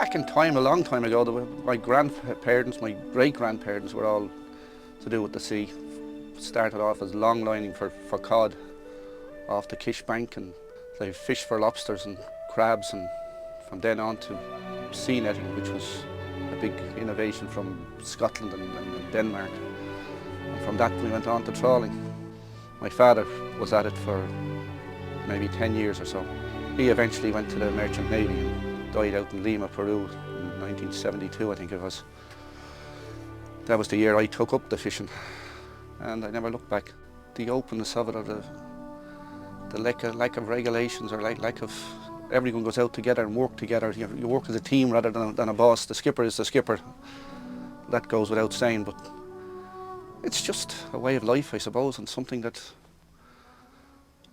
Back in time, a long time ago, my grandparents, my great-grandparents were all to do with the sea. Started off as long lining for cod off the Kish Bank, and they fished for lobsters and crabs, and from then on to sea netting, which was a big innovation from Scotland and Denmark. And from that we went on to trawling. My father was at it for maybe 10 years or so. He eventually went to the Merchant Navy and died out in Lima, Peru in 1972, I think it was. That was the year I took up the fishing, and I never looked back. The openness of it, or the lack of regulations, or lack of everyone goes out together and work together. You work as a team rather than a boss. The skipper is the skipper. That goes without saying, but it's just a way of life, I suppose, and something that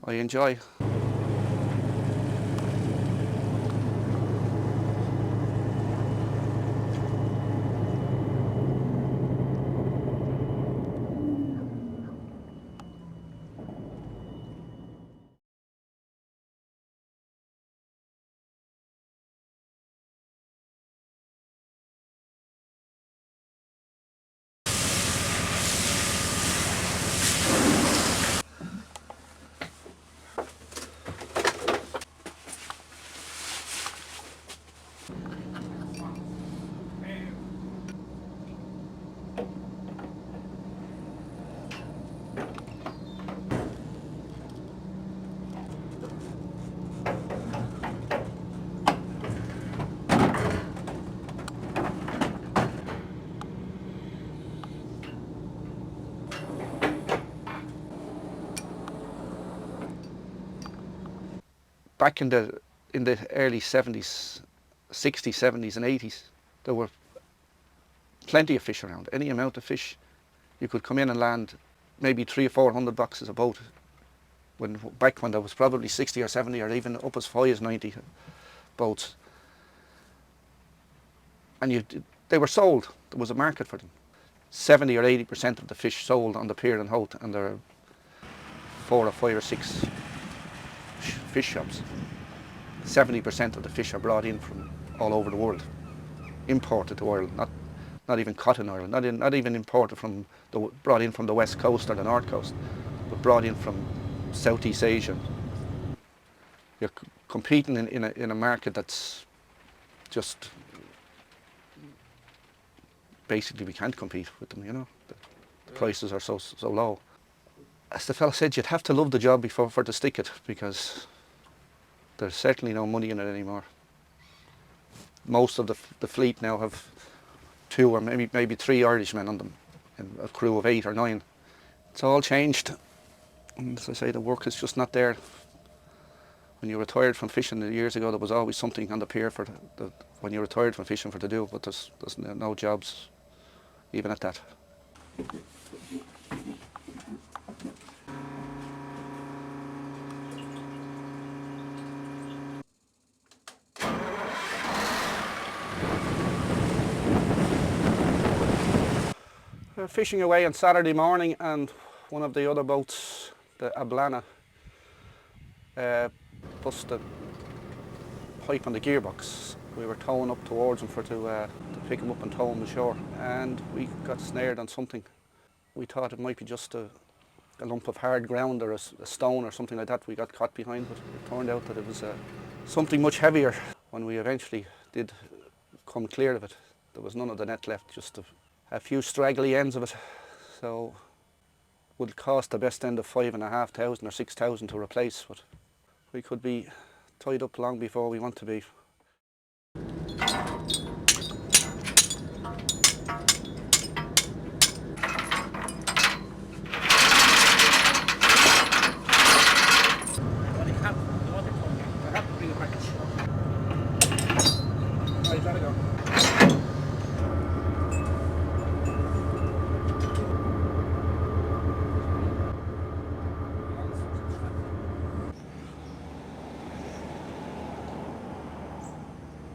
I enjoy. Back in the early 70s, 60s, 70s and 80s, there were plenty of fish around. Any amount of fish. You could come in and land maybe 300 or 400 boxes a boat. Back when there was probably 60 or 70 or even up as high as 90 boats. And they were sold. There was a market for them. 70 or 80% of the fish sold on the pier in Howth, and there are 4 or 5 or 6 fish shops. 70% of the fish are brought in from all over the world, imported to Ireland, not even caught in Ireland, not even imported brought in from the west coast or the north coast, but brought in from Southeast Asia. You're competing in a market that's just, basically we can't compete with them, you know. The prices are so low. As the fella said, you'd have to love the job for to stick it, because there's certainly no money in it anymore. Most of the fleet now have 2 or maybe 3 Irishmen on them, and a crew of 8 or 9. It's all changed, and as I say, the work is just not there. When you retired from fishing years ago, there was always something on the pier when you retired from fishing to do, but there's no jobs even at that. We were fishing away on Saturday morning, and one of the other boats, the Ablana, bust the pipe on the gearbox. We were towing up towards him to pick him up and tow him ashore, and we got snared on something. We thought it might be just a lump of hard ground or a stone or something like that we got caught behind, but it turned out that it was something much heavier. When we eventually did come clear of it, there was none of the net left, just a few straggly ends of it. So it would cost the best end of 5,500 or 6,000 to replace, but we could be tied up long before we want to be.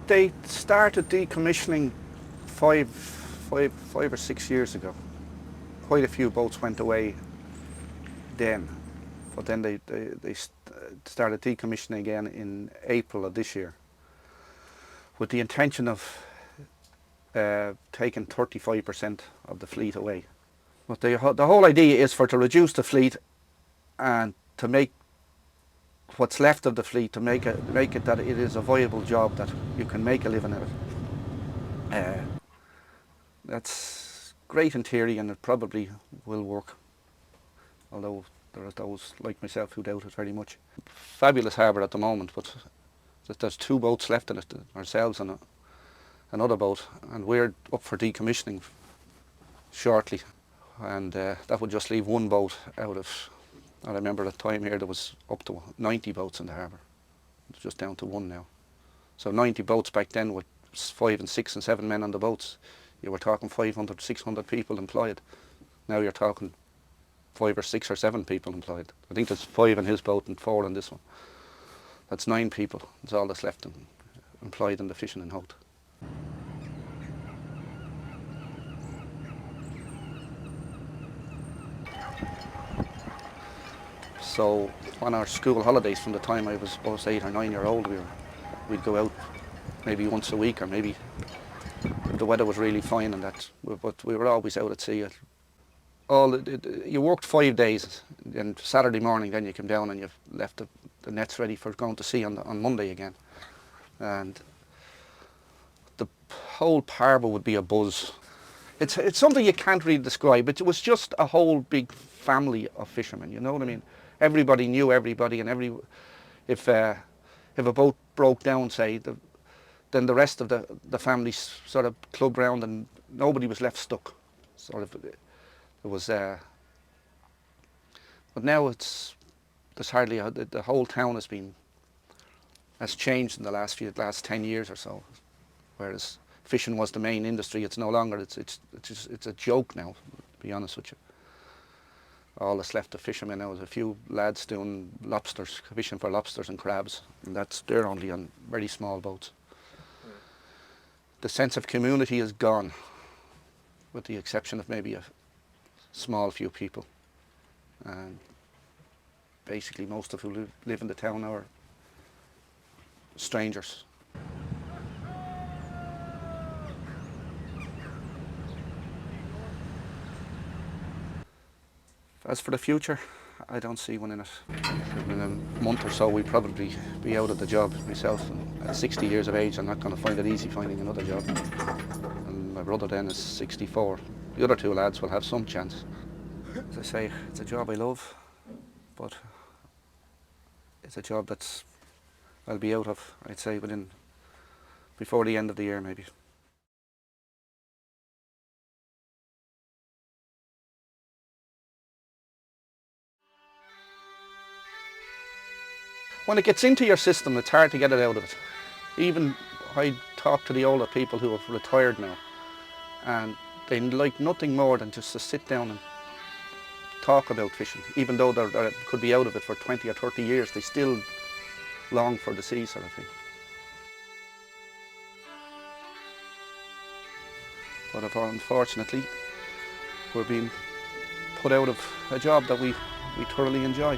They started decommissioning five or 6 years ago. Quite a few boats went away then, but then they started decommissioning again in April of this year. with the intention of taking 35% of the fleet away. But the whole idea is to reduce the fleet and to make what's left of the fleet, to make it that it is a viable job that you can make a living out of. That's great in theory, and it probably will work, although there are those like myself who doubt it very much. Fabulous harbour at the moment, but there's 2 boats left in it, ourselves and another boat, and we're up for decommissioning shortly, and that would just leave 1 boat out of, I remember at the time here there was up to 90 boats in the harbour. It's just down to 1 now. So 90 boats back then with 5 and 6 and 7 men on the boats. You were talking 500, 600 people employed. Now you're talking 5 or 6 or 7 people employed. I think there's 5 in his boat and 4 in this one. That's 9 people. That's all that's left employed in the fishing in Howth. So on our school holidays, from the time I was about 8 or 9 year old, we'd go out maybe once a week, or maybe if the weather was really fine and that, but we were always out at sea. You worked 5 days, and Saturday morning then you came down and you've left the nets ready for going to sea on Monday again. And the whole harbour would be a buzz. It's something you can't really describe. It was just a whole big family of fishermen, you know what I mean? Everybody knew everybody, and if a boat broke down, say, then the rest of the family sort of clubbed round and nobody was left stuck. Sort of, it was. But now there's hardly the whole town has changed in the last 10 years or so. Whereas fishing was the main industry, it's no longer. It's a joke now, to be honest with you. All that's left of fishermen now is a few lads doing lobsters, fishing for lobsters and crabs, and they're only on very small boats. The sense of community is gone, with the exception of maybe a small few people. And basically most of who live in the town are strangers. As for the future, I don't see one in it. In a month or so we'll probably be out of the job myself, and at 60 years of age I'm not going to find it easy finding another job. And my brother then is 64. The other 2 lads will have some chance. As I say, it's a job I love, but it's a job that's I'll be out of, I'd say, before the end of the year maybe. When it gets into your system, it's hard to get it out of it. Even I talk to the older people who have retired now, and they like nothing more than just to sit down and talk about fishing. Even though they could be out of it for 20 or 30 years, they still long for the sea, sort of thing. But unfortunately, we're being put out of a job that we thoroughly enjoy.